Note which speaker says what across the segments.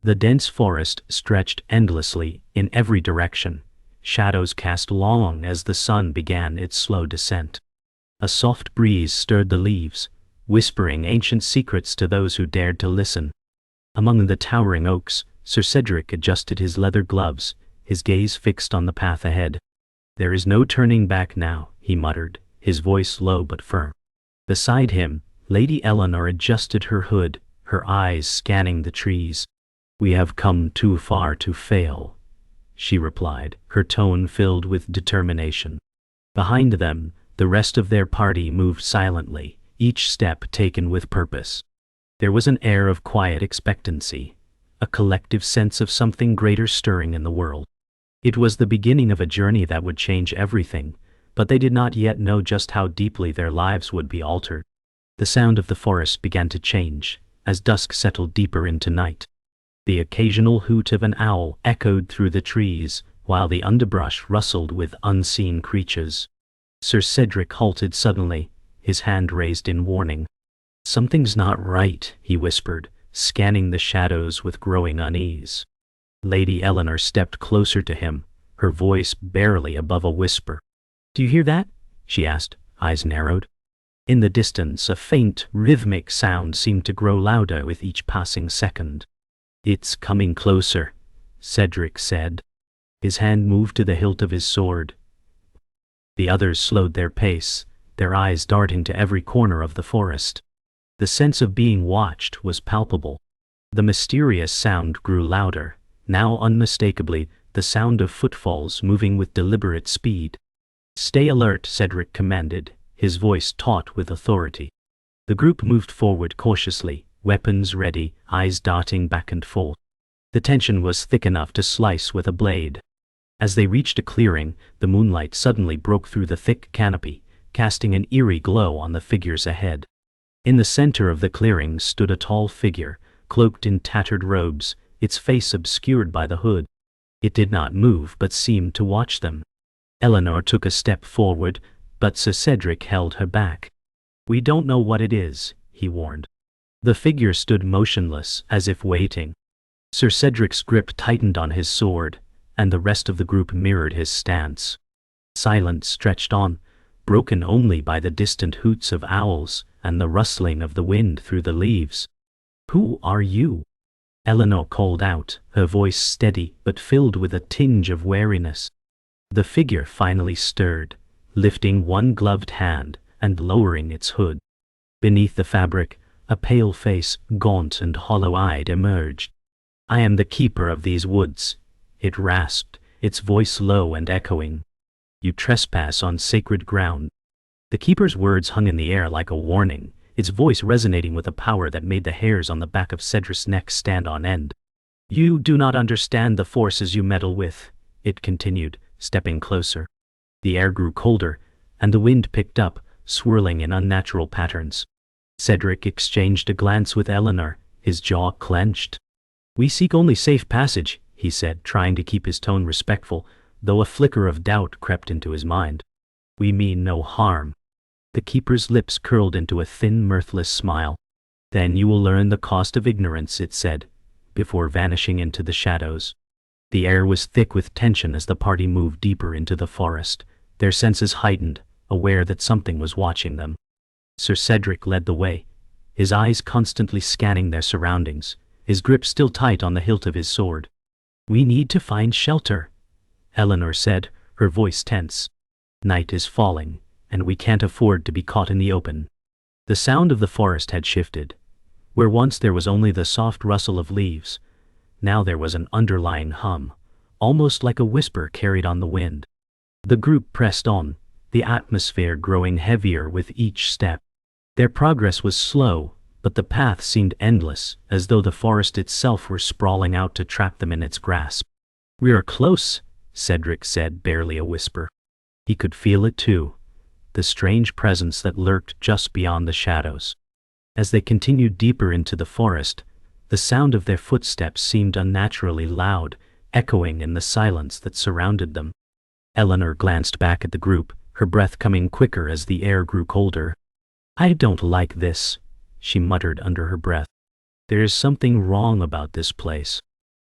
Speaker 1: The dense forest stretched endlessly in every direction, shadows cast long as the sun began its slow descent. A soft breeze stirred the leaves, whispering ancient secrets to those who dared to listen. Among the towering oaks, Sir Cedric adjusted his leather gloves, his gaze fixed on the path ahead. "There is no turning back now," he muttered, his voice low but firm. Beside him, Lady Eleanor adjusted her hood, her eyes scanning the trees. "We have come too far to fail," she replied, her tone filled with determination. Behind them, the rest of their party moved silently, each step taken with purpose. There was an air of quiet expectancy, a collective sense of something greater stirring in the world. It was the beginning of a journey that would change everything, but they did not yet know just how deeply their lives would be altered. The sound of the forest began to change, as dusk settled deeper into night. The occasional hoot of an owl echoed through the trees, while the underbrush rustled with unseen creatures. Sir Cedric halted suddenly, his hand raised in warning. "Something's not right," he whispered, scanning the shadows with growing unease. Lady Eleanor stepped closer to him, her voice barely above a whisper. "Do you hear that?" she asked, eyes narrowed. In the distance, a faint, rhythmic sound seemed to grow louder with each passing second. "It's coming closer," Cedric said. His hand moved to the hilt of his sword. The others slowed their pace, their eyes darting to every corner of the forest. The sense of being watched was palpable. The mysterious sound grew louder, now unmistakably the sound of footfalls moving with deliberate speed. "Stay alert," Cedric commanded, his voice taut with authority. The group moved forward cautiously, weapons ready, eyes darting back and forth. The tension was thick enough to slice with a blade. As they reached a clearing, the moonlight suddenly broke through the thick canopy, casting an eerie glow on the figures ahead. In the center of the clearing stood a tall figure, cloaked in tattered robes, its face obscured by the hood. It did not move but seemed to watch them. Eleanor took a step forward, but Sir Cedric held her back. "We don't know what it is," he warned. The figure stood motionless, as if waiting. Sir Cedric's grip tightened on his sword, and the rest of the group mirrored his stance. Silence stretched on, broken only by the distant hoots of owls and the rustling of the wind through the leaves. "Who are you?" Eleanor called out, her voice steady but filled with a tinge of wariness. The figure finally stirred, lifting one gloved hand and lowering its hood. Beneath the fabric, a pale face, gaunt and hollow-eyed, emerged. "I am the keeper of these woods," it rasped, its voice low and echoing. "You trespass on sacred ground." The keeper's words hung in the air like a warning, its voice resonating with a power that made the hairs on the back of Cedric's neck stand on end. "You do not understand the forces you meddle with," it continued, stepping closer. The air grew colder, and the wind picked up, swirling in unnatural patterns. Cedric exchanged a glance with Eleanor, his jaw clenched. "We seek only safe passage," he said, trying to keep his tone respectful, though a flicker of doubt crept into his mind. "We mean no harm." The keeper's lips curled into a thin, mirthless smile. "Then you will learn the cost of ignorance," it said, before vanishing into the shadows. The air was thick with tension as the party moved deeper into the forest, their senses heightened, aware that something was watching them. Sir Cedric led the way, his eyes constantly scanning their surroundings, his grip still tight on the hilt of his sword. "We need to find shelter," Eleanor said, her voice tense. "Night is falling, and we can't afford to be caught in the open." The sound of the forest had shifted. Where once there was only the soft rustle of leaves, now there was an underlying hum, almost like a whisper carried on the wind. The group pressed on, the atmosphere growing heavier with each step. Their progress was slow, but the path seemed endless, as though the forest itself were sprawling out to trap them in its grasp. "We are close," Cedric said, barely a whisper. He could feel it too, the strange presence that lurked just beyond the shadows. As they continued deeper into the forest, the sound of their footsteps seemed unnaturally loud, echoing in the silence that surrounded them. Eleanor glanced back at the group, her breath coming quicker as the air grew colder. "I don't like this," she muttered under her breath. "There is something wrong about this place."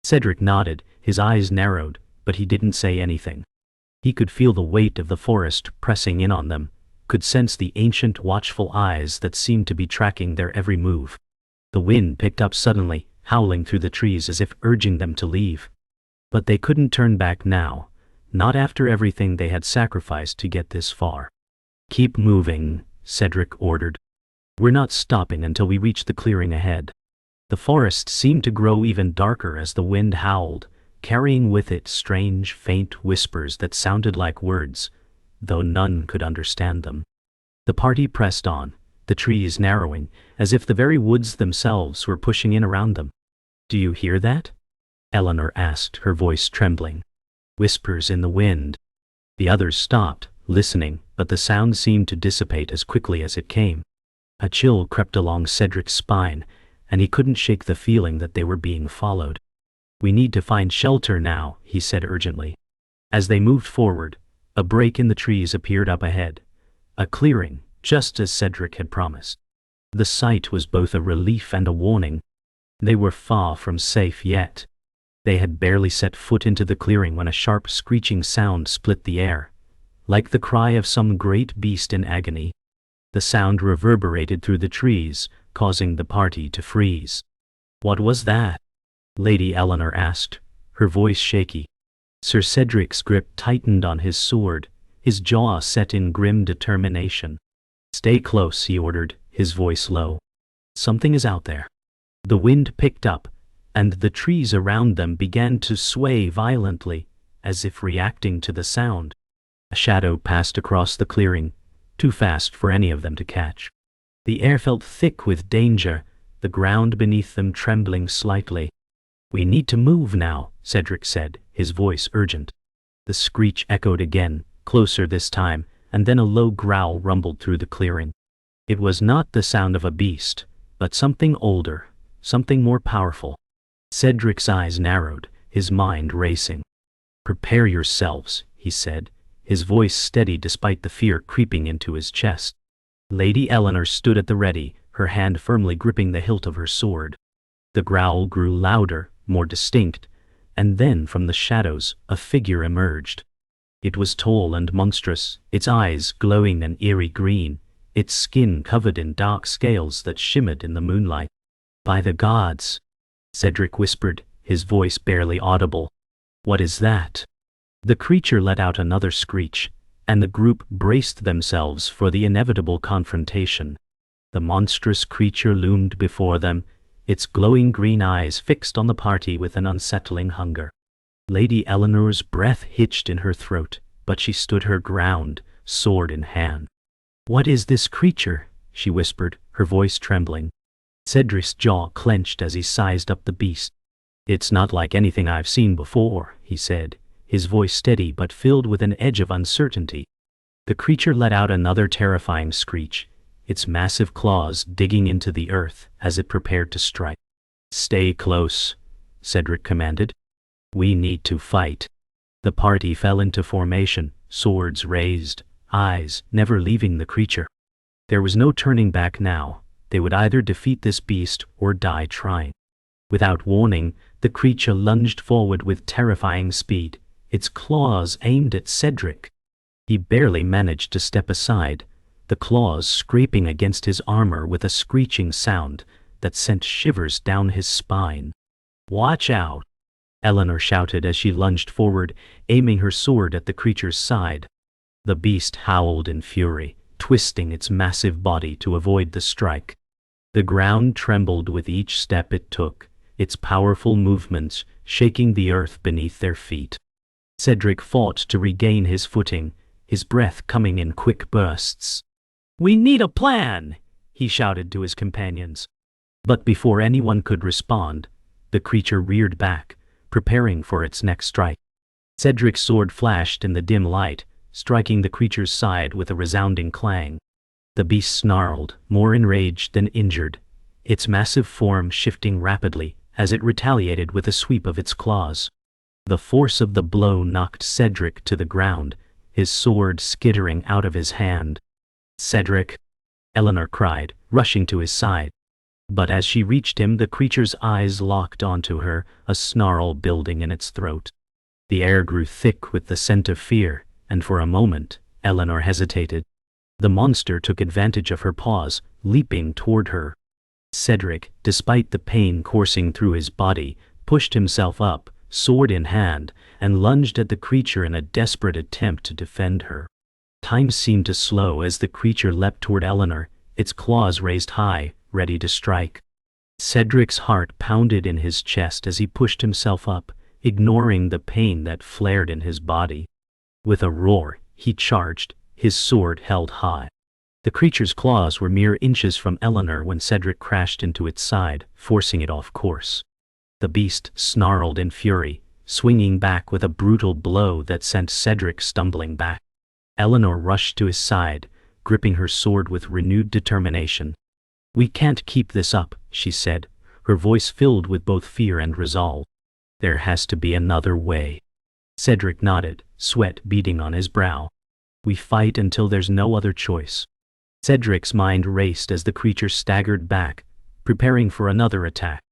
Speaker 1: Cedric nodded, his eyes narrowed, but he didn't say anything. He could feel the weight of the forest pressing in on them, could sense the ancient watchful eyes that seemed to be tracking their every move. The wind picked up suddenly, howling through the trees as if urging them to leave. But they couldn't turn back now, not after everything they had sacrificed to get this far. "Keep moving," Cedric ordered. "We're not stopping until we reach the clearing ahead." The forest seemed to grow even darker as the wind howled, carrying with it strange, faint whispers that sounded like words, though none could understand them. The party pressed on, the trees narrowing, as if the very woods themselves were pushing in around them. "Do you hear that?" Eleanor asked, her voice trembling. "Whispers in the wind." The others stopped, listening, but the sound seemed to dissipate as quickly as it came. A chill crept along Cedric's spine, and he couldn't shake the feeling that they were being followed. "We need to find shelter now," he said urgently. As they moved forward, a break in the trees appeared up ahead. A clearing, just as Cedric had promised. The sight was both a relief and a warning. They were far from safe yet. They had barely set foot into the clearing when a sharp screeching sound split the air, like the cry of some great beast in agony. The sound reverberated through the trees, causing the party to freeze. "What was that?" Lady Eleanor asked, her voice shaky. Sir Cedric's grip tightened on his sword, his jaw set in grim determination. "Stay close," he ordered, his voice low. "Something is out there." The wind picked up, and the trees around them began to sway violently, as if reacting to the sound. A shadow passed across the clearing, too fast for any of them to catch. The air felt thick with danger, the ground beneath them trembling slightly. "We need to move now," Cedric said, his voice urgent. The screech echoed again, closer this time, and then a low growl rumbled through the clearing. It was not the sound of a beast, but something older, something more powerful. Cedric's eyes narrowed, his mind racing. "Prepare yourselves," he said, his voice steady despite the fear creeping into his chest. Lady Eleanor stood at the ready, her hand firmly gripping the hilt of her sword. The growl grew louder, more distinct, and then from the shadows a figure emerged. It was tall and monstrous, its eyes glowing an eerie green, its skin covered in dark scales that shimmered in the moonlight. "By the gods," Cedric whispered, his voice barely audible. "What is that?" The creature let out another screech, and the group braced themselves for the inevitable confrontation. The monstrous creature loomed before them, its glowing green eyes fixed on the party with an unsettling hunger. Lady Eleanor's breath hitched in her throat, but she stood her ground, sword in hand. "What is this creature?" she whispered, her voice trembling. Cedric's jaw clenched as he sized up the beast. "It's not like anything I've seen before," he said, his voice steady but filled with an edge of uncertainty. The creature let out another terrifying screech, its massive claws digging into the earth as it prepared to strike. "Stay close," Cedric commanded. "We need to fight." The party fell into formation, swords raised, eyes never leaving the creature. There was no turning back now. They would either defeat this beast or die trying. Without warning, the creature lunged forward with terrifying speed, its claws aimed at Cedric. He barely managed to step aside, the claws scraping against his armor with a screeching sound that sent shivers down his spine. "Watch out!" Eleanor shouted as she lunged forward, aiming her sword at the creature's side. The beast howled in fury, twisting its massive body to avoid the strike. The ground trembled with each step it took, its powerful movements shaking the earth beneath their feet. Cedric fought to regain his footing, his breath coming in quick bursts. "We need a plan!" he shouted to his companions. But before anyone could respond, the creature reared back, preparing for its next strike. Cedric's sword flashed in the dim light, striking the creature's side with a resounding clang. The beast snarled, more enraged than injured, its massive form shifting rapidly as it retaliated with a sweep of its claws. The force of the blow knocked Cedric to the ground, his sword skittering out of his hand. "Cedric!" Eleanor cried, rushing to his side. But as she reached him, the creature's eyes locked onto her, a snarl building in its throat. The air grew thick with the scent of fear, and for a moment, Eleanor hesitated. The monster took advantage of her pause, leaping toward her. Cedric, despite the pain coursing through his body, pushed himself up, sword in hand, and lunged at the creature in a desperate attempt to defend her. Time seemed to slow as the creature leapt toward Eleanor, its claws raised high, ready to strike. Cedric's heart pounded in his chest as he pushed himself up, ignoring the pain that flared in his body. With a roar, he charged, his sword held high. The creature's claws were mere inches from Eleanor when Cedric crashed into its side, forcing it off course. The beast snarled in fury, swinging back with a brutal blow that sent Cedric stumbling back. Eleanor rushed to his side, gripping her sword with renewed determination. "We can't keep this up," she said, her voice filled with both fear and resolve. "There has to be another way." Cedric nodded, sweat beading on his brow. "We fight until there's no other choice." Cedric's mind raced as the creature staggered back, preparing for another attack.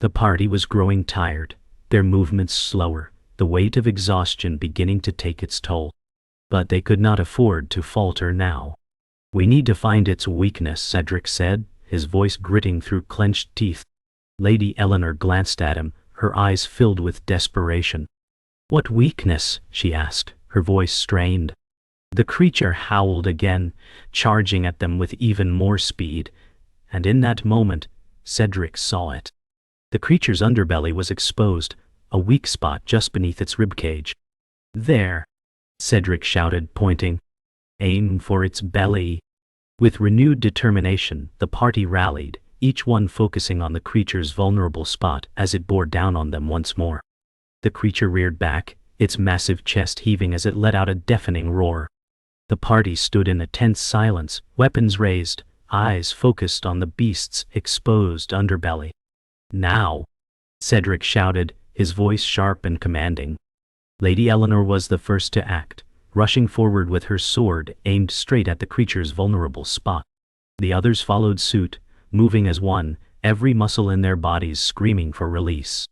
Speaker 1: The party was growing tired, their movements slower, the weight of exhaustion beginning to take its toll. But they could not afford to falter now. "We need to find its weakness," Cedric said, his voice gritting through clenched teeth. Lady Eleanor glanced at him, her eyes filled with desperation. "What weakness?" she asked, her voice strained. The creature howled again, charging at them with even more speed, and in that moment, Cedric saw it. The creature's underbelly was exposed, a weak spot just beneath its ribcage. "There!" Cedric shouted, pointing. "Aim for its belly." With renewed determination, the party rallied, each one focusing on the creature's vulnerable spot as it bore down on them once more. The creature reared back, its massive chest heaving as it let out a deafening roar. The party stood in a tense silence, weapons raised, eyes focused on the beast's exposed underbelly. "Now!" Cedric shouted, his voice sharp and commanding. Lady Eleanor was the first to act, rushing forward with her sword aimed straight at the creature's vulnerable spot. The others followed suit, moving as one, every muscle in their bodies screaming for release.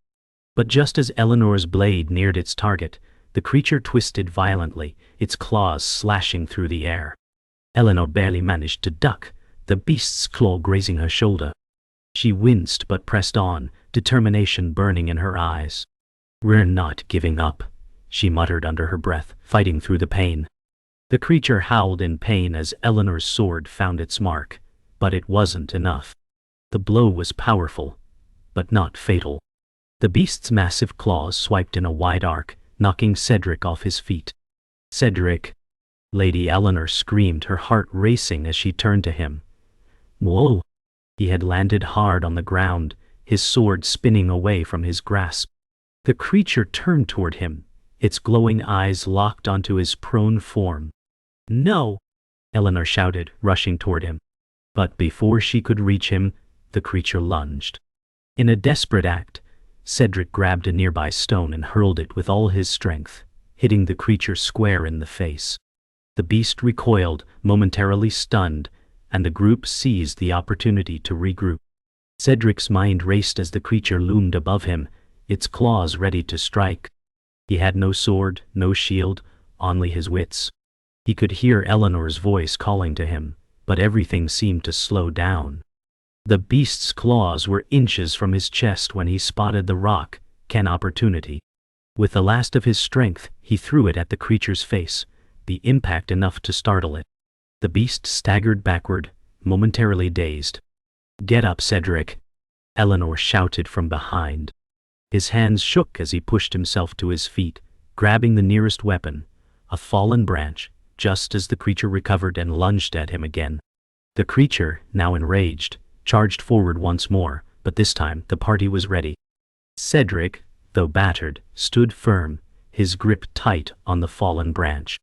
Speaker 1: But just as Eleanor's blade neared its target, the creature twisted violently, its claws slashing through the air. Eleanor barely managed to duck, the beast's claw grazing her shoulder. She winced but pressed on, determination burning in her eyes. "We're not giving up," she muttered under her breath, fighting through the pain. The creature howled in pain as Eleanor's sword found its mark, but it wasn't enough. The blow was powerful, but not fatal. The beast's massive claws swiped in a wide arc, knocking Cedric off his feet. "Cedric!" Lady Eleanor screamed, her heart racing as she turned to him. "Whoa!" He had landed hard on the ground, his sword spinning away from his grasp. The creature turned toward him, its glowing eyes locked onto his prone form. "No!" Eleanor shouted, rushing toward him. But before she could reach him, the creature lunged. In a desperate act, Cedric grabbed a nearby stone and hurled it with all his strength, hitting the creature square in the face. The beast recoiled, momentarily stunned, and the group seized the opportunity to regroup. Cedric's mind raced as the creature loomed above him, its claws ready to strike. He had no sword, no shield, only his wits. He could hear Eleanor's voice calling to him, but everything seemed to slow down. The beast's claws were inches from his chest when he spotted the rock, an opportunity. With the last of his strength, he threw it at the creature's face, the impact enough to startle it. The beast staggered backward, momentarily dazed. "Get up, Cedric!" Eleanor shouted from behind. His hands shook as he pushed himself to his feet, grabbing the nearest weapon, a fallen branch, just as the creature recovered and lunged at him again. The creature, now enraged, charged forward once more, but this time the party was ready. Cedric, though battered, stood firm, his grip tight on the fallen branch.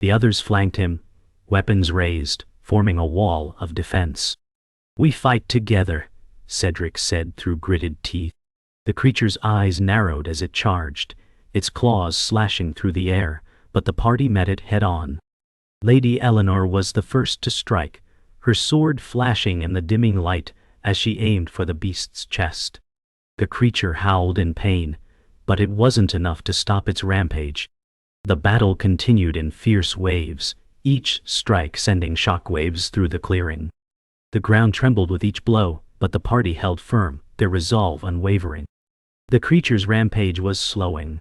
Speaker 1: The others flanked him, weapons raised, forming a wall of defense. "We fight together," Cedric said through gritted teeth. The creature's eyes narrowed as it charged, its claws slashing through the air, but the party met it head-on. Lady Eleanor was the first to strike, her sword flashing in the dimming light as she aimed for the beast's chest. The creature howled in pain, but it wasn't enough to stop its rampage. The battle continued in fierce waves, each strike sending shockwaves through the clearing. The ground trembled with each blow, but the party held firm, their resolve unwavering. The creature's rampage was slowing.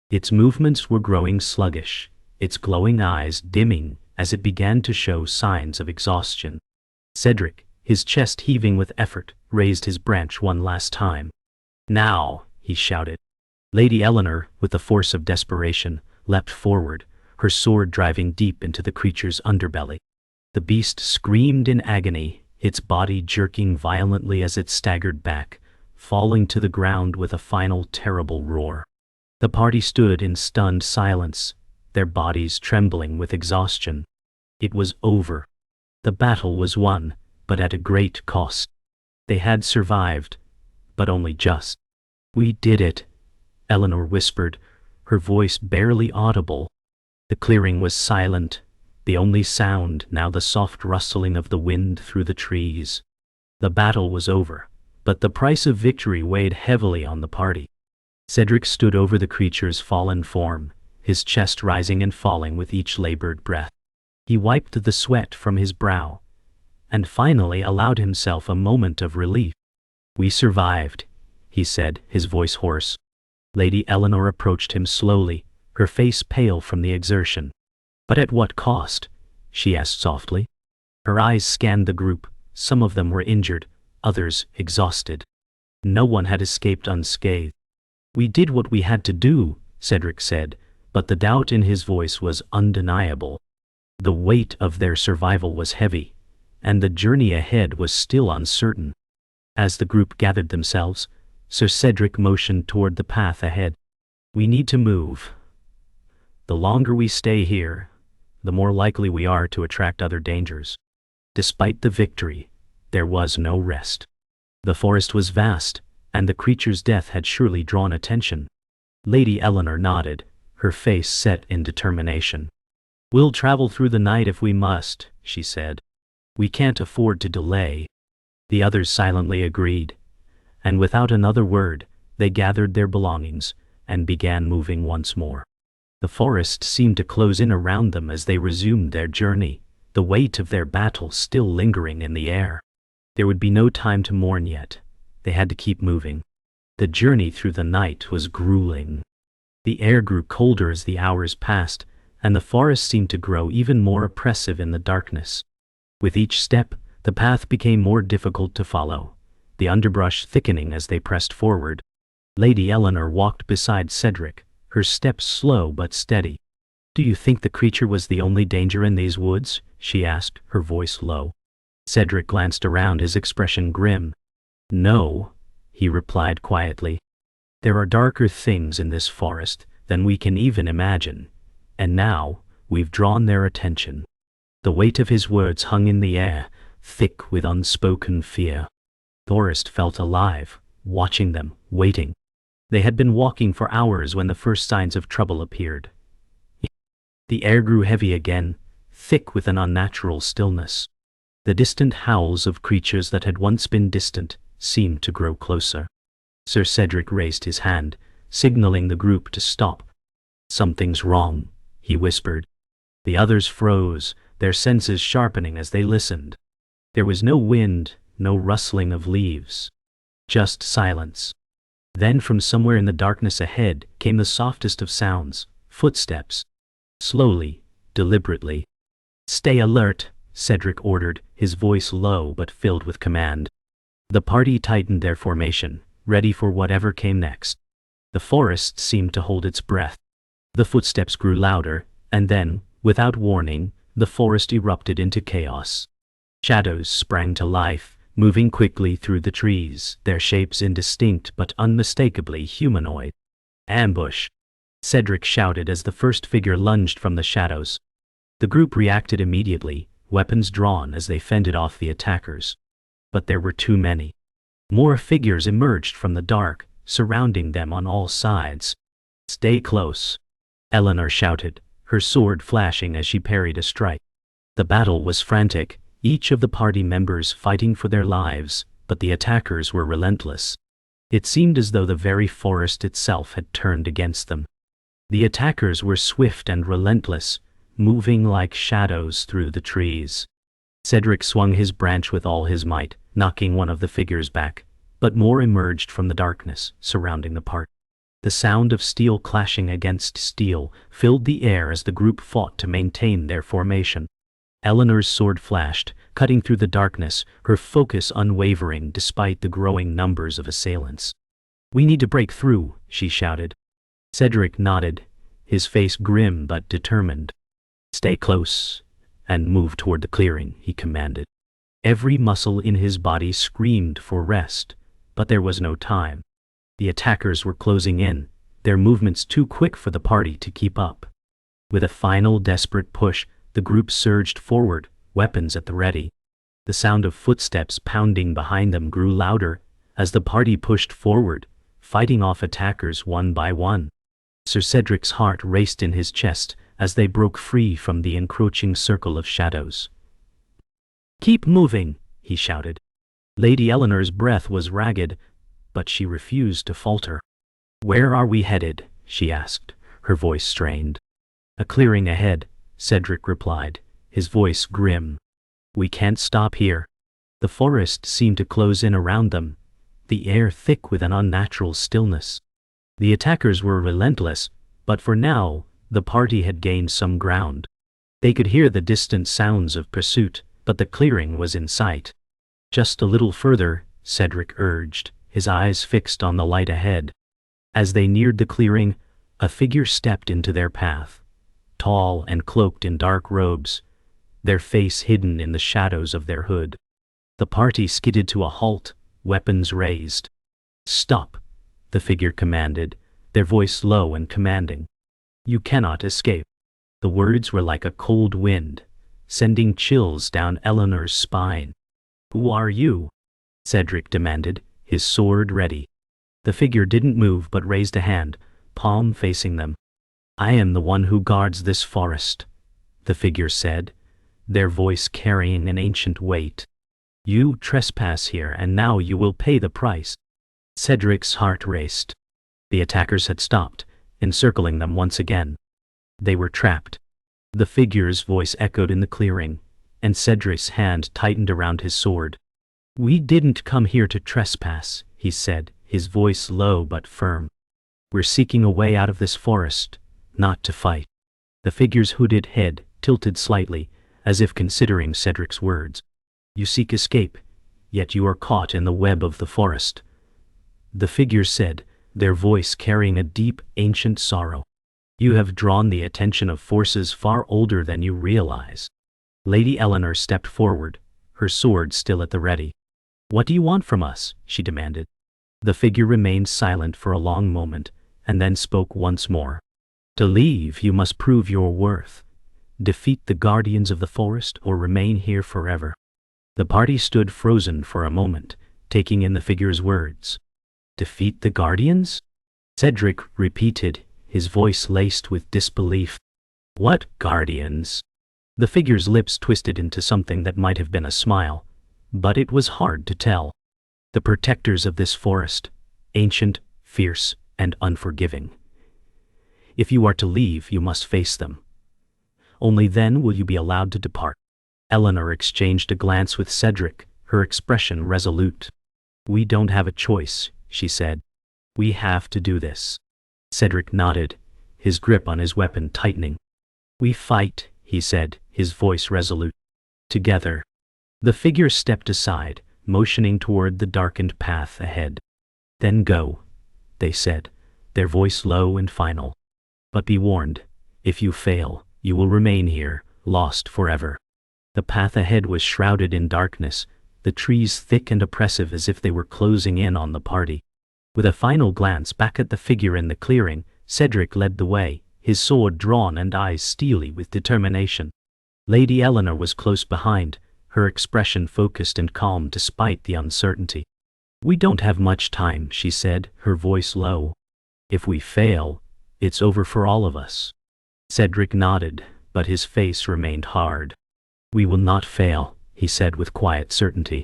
Speaker 1: Its movements were growing sluggish, its glowing eyes dimming as it began to show signs of exhaustion. Cedric, his chest heaving with effort, raised his branch one last time. "Now!" he shouted. Lady Eleanor, with the force of desperation, leapt forward, her sword driving deep into the creature's underbelly. The beast screamed in agony, its body jerking violently as it staggered back, falling to the ground with a final terrible roar. The party stood in stunned silence, their bodies trembling with exhaustion. It was over. The battle was won, but at a great cost. They had survived, but only just. "We did it," Eleanor whispered, her voice barely audible. The clearing was silent, the only sound now the soft rustling of the wind through the trees. The battle was over, but the price of victory weighed heavily on the party. Cedric stood over the creature's fallen form, his chest rising and falling with each labored breath. He wiped the sweat from his brow, and finally allowed himself a moment of relief. "We survived," he said, his voice hoarse. Lady Eleanor approached him slowly, her face pale from the exertion. "But at what cost?" she asked softly. Her eyes scanned the group. Some of them were injured, others exhausted. No one had escaped unscathed. "We did what we had to do," Cedric said, but the doubt in his voice was undeniable. The weight of their survival was heavy, and the journey ahead was still uncertain. As the group gathered themselves, Sir Cedric motioned toward the path ahead. "We need to move. The longer we stay here, the more likely we are to attract other dangers." Despite the victory, there was no rest. The forest was vast, and the creature's death had surely drawn attention. Lady Eleanor nodded, her face set in determination. "We'll travel through the night if we must," she said. "We can't afford to delay." The others silently agreed, and without another word, they gathered their belongings and began moving once more. The forest seemed to close in around them as they resumed their journey, the weight of their battle still lingering in the air. There would be no time to mourn yet. They had to keep moving. The journey through the night was grueling. The air grew colder as the hours passed, and the forest seemed to grow even more oppressive in the darkness. With each step, the path became more difficult to follow, the underbrush thickening as they pressed forward. Lady Eleanor walked beside Cedric, her steps slow but steady. "Do you think the creature was the only danger in these woods?" she asked, her voice low. Cedric glanced around, his expression grim. "No," he replied quietly. "There are darker things in this forest than we can even imagine, and now we've drawn their attention." The weight of his words hung in the air, thick with unspoken fear. The forest felt alive, watching them, waiting. They had been walking for hours when the first signs of trouble appeared. The air grew heavy again, thick with an unnatural stillness. The distant howls of creatures that had once been distant seemed to grow closer. Sir Cedric raised his hand, signaling the group to stop. "Something's wrong," he whispered. The others froze, their senses sharpening as they listened. There was no wind, no rustling of leaves. Just silence. Then from somewhere in the darkness ahead came the softest of sounds, footsteps. Slowly, deliberately. "Stay alert," Cedric ordered, his voice low but filled with command. The party tightened their formation, ready for whatever came next. The forest seemed to hold its breath. The footsteps grew louder, and then, without warning, the forest erupted into chaos. Shadows sprang to life, moving quickly through the trees, their shapes indistinct but unmistakably humanoid. "Ambush!" Cedric shouted as the first figure lunged from the shadows. The group reacted immediately, weapons drawn as they fended off the attackers. But there were too many. More figures emerged from the dark, surrounding them on all sides. "Stay close," Eleanor shouted, her sword flashing as she parried a strike. The battle was frantic, each of the party members fighting for their lives, but the attackers were relentless. It seemed as though the very forest itself had turned against them. The attackers were swift and relentless, moving like shadows through the trees. Cedric swung his branch with all his might, knocking one of the figures back, but more emerged from the darkness surrounding the party. The sound of steel clashing against steel filled the air as the group fought to maintain their formation. Eleanor's sword flashed, cutting through the darkness, her focus unwavering despite the growing numbers of assailants. "We need to break through," she shouted. Cedric nodded, his face grim but determined. "Stay close and move toward the clearing," he commanded. Every muscle in his body screamed for rest, but there was no time. The attackers were closing in, their movements too quick for the party to keep up. With a final desperate push, the group surged forward, weapons at the ready. The sound of footsteps pounding behind them grew louder as the party pushed forward, fighting off attackers one by one. Sir Cedric's heart raced in his chest as they broke free from the encroaching circle of shadows. "Keep moving," he shouted. Lady Eleanor's breath was ragged, but she refused to falter. "Where are we headed?" she asked, her voice strained. "A clearing ahead," Cedric replied, his voice grim. "We can't stop here." The forest seemed to close in around them, the air thick with an unnatural stillness. The attackers were relentless, but for now, the party had gained some ground. They could hear the distant sounds of pursuit, but the clearing was in sight. "Just a little further," Cedric urged, his eyes fixed on the light ahead. As they neared the clearing, a figure stepped into their path, tall and cloaked in dark robes, their face hidden in the shadows of their hood. The party skidded to a halt, weapons raised. "Stop," the figure commanded, their voice low and commanding. "You cannot escape." The words were like a cold wind, sending chills down Eleanor's spine. "Who are you?" Cedric demanded, his sword ready. The figure didn't move but raised a hand, palm facing them. "I am the one who guards this forest," the figure said, their voice carrying an ancient weight. "You trespass here and now you will pay the price." Cedric's heart raced. The attackers had stopped, encircling them once again. They were trapped. The figure's voice echoed in the clearing, and Cedric's hand tightened around his sword. "We didn't come here to trespass," he said, his voice low but firm. "We're seeking a way out of this forest, not to fight." The figure's hooded head tilted slightly, as if considering Cedric's words. "You seek escape, yet you are caught in the web of the forest," the figure said, their voice carrying a deep, ancient sorrow. "You have drawn the attention of forces far older than you realize." Lady Eleanor stepped forward, her sword still at the ready. "What do you want from us?" she demanded. The figure remained silent for a long moment, and then spoke once more. "To leave, you must prove your worth. Defeat the guardians of the forest or remain here forever." The party stood frozen for a moment, taking in the figure's words. "Defeat the guardians?" Cedric repeated, his voice laced with disbelief. "What guardians?" The figure's lips twisted into something that might have been a smile, but it was hard to tell. "The protectors of this forest, ancient, fierce, and unforgiving. If you are to leave, you must face them. Only then will you be allowed to depart." Eleanor exchanged a glance with Cedric, her expression resolute. "We don't have a choice," she said. "We have to do this." Cedric nodded, his grip on his weapon tightening. "We fight," he said, his voice resolute. "Together." The figure stepped aside, motioning toward the darkened path ahead. "Then go," they said, their voice low and final. "But be warned, if you fail, you will remain here, lost forever." The path ahead was shrouded in darkness, the trees thick and oppressive as if they were closing in on the party. With a final glance back at the figure in the clearing, Cedric led the way, his sword drawn and eyes steely with determination. Lady Eleanor was close behind, her expression focused and calm despite the uncertainty. "We don't have much time," she said, her voice low. "If we fail, it's over for all of us." Cedric nodded, but his face remained hard. "We will not fail," he said with quiet certainty.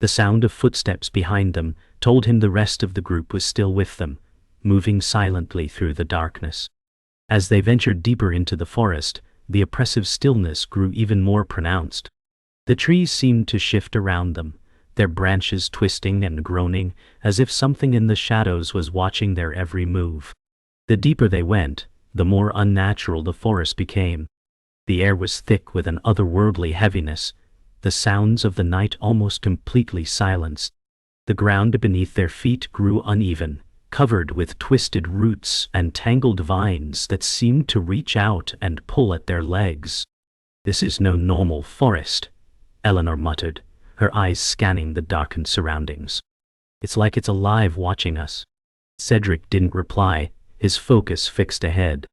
Speaker 1: The sound of footsteps behind them told him the rest of the group was still with them, moving silently through the darkness. As they ventured deeper into the forest, the oppressive stillness grew even more pronounced. The trees seemed to shift around them, their branches twisting and groaning, as if something in the shadows was watching their every move. The deeper they went, the more unnatural the forest became. The air was thick with an otherworldly heaviness, the sounds of the night almost completely silenced. The ground beneath their feet grew uneven, covered with twisted roots and tangled vines that seemed to reach out and pull at their legs. "This is no normal forest," Eleanor muttered, her eyes scanning the darkened surroundings. "It's like it's alive watching us." Cedric didn't reply, his focus fixed ahead.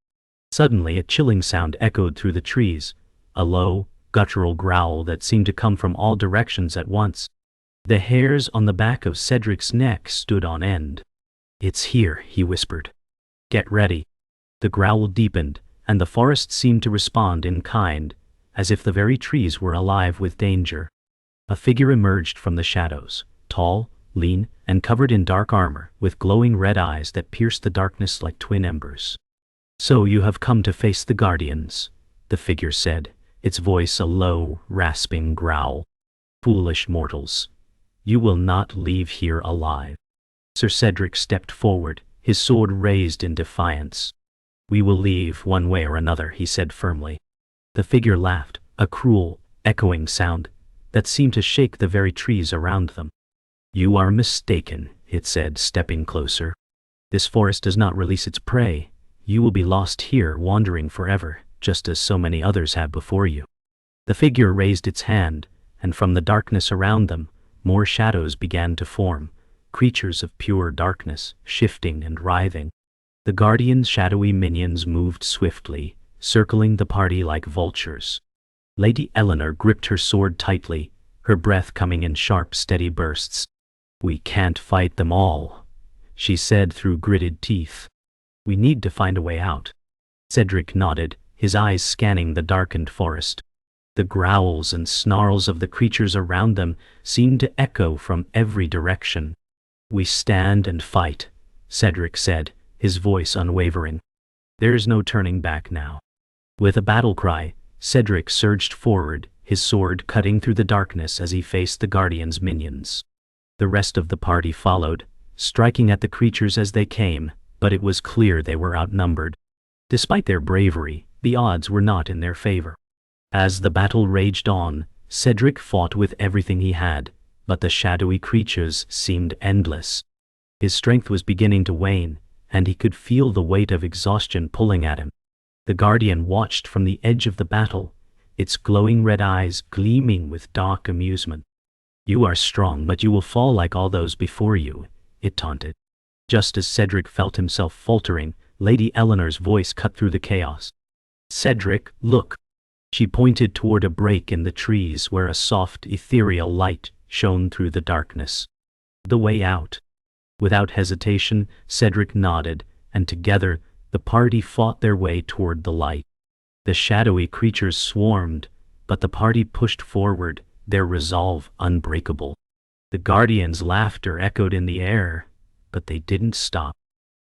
Speaker 1: Suddenly a chilling sound echoed through the trees, a low, guttural growl that seemed to come from all directions at once. The hairs on the back of Cedric's neck stood on end. "It's here," he whispered. "Get ready." The growl deepened, and the forest seemed to respond in kind, as if the very trees were alive with danger. A figure emerged from the shadows, tall, lean, and covered in dark armor, with glowing red eyes that pierced the darkness like twin embers. "So you have come to face the Guardians," the figure said, its voice a low, rasping growl. "Foolish mortals, you will not leave here alive." Sir Cedric stepped forward, his sword raised in defiance. "We will leave one way or another," he said firmly. The figure laughed, a cruel, echoing sound that seemed to shake the very trees around them. "You are mistaken," it said, stepping closer. "This forest does not release its prey. You will be lost here, wandering forever, just as so many others have before you." The figure raised its hand, and from the darkness around them, more shadows began to form, creatures of pure darkness, shifting and writhing. The Guardian's shadowy minions moved swiftly, circling the party like vultures. Lady Eleanor gripped her sword tightly, her breath coming in sharp, steady bursts. "We can't fight them all," she said through gritted teeth. "We need to find a way out." Cedric nodded, his eyes scanning the darkened forest. The growls and snarls of the creatures around them seemed to echo from every direction. "We stand and fight," Cedric said, his voice unwavering. "There is no turning back now." With a battle cry, Cedric surged forward, his sword cutting through the darkness as he faced the Guardian's minions. The rest of the party followed, striking at the creatures as they came, but it was clear they were outnumbered. Despite their bravery, the odds were not in their favor. As the battle raged on, Cedric fought with everything he had, but the shadowy creatures seemed endless. His strength was beginning to wane, and he could feel the weight of exhaustion pulling at him. The Guardian watched from the edge of the battle, its glowing red eyes gleaming with dark amusement. "You are strong, but you will fall like all those before you," it taunted. Just as Cedric felt himself faltering, Lady Eleanor's voice cut through the chaos. "Cedric, look." She pointed toward a break in the trees where a soft, ethereal light shone through the darkness. "The way out." Without hesitation, Cedric nodded, and together, the party fought their way toward the light. The shadowy creatures swarmed, but the party pushed forward, their resolve unbreakable. The Guardians' laughter echoed in the air, but they didn't stop.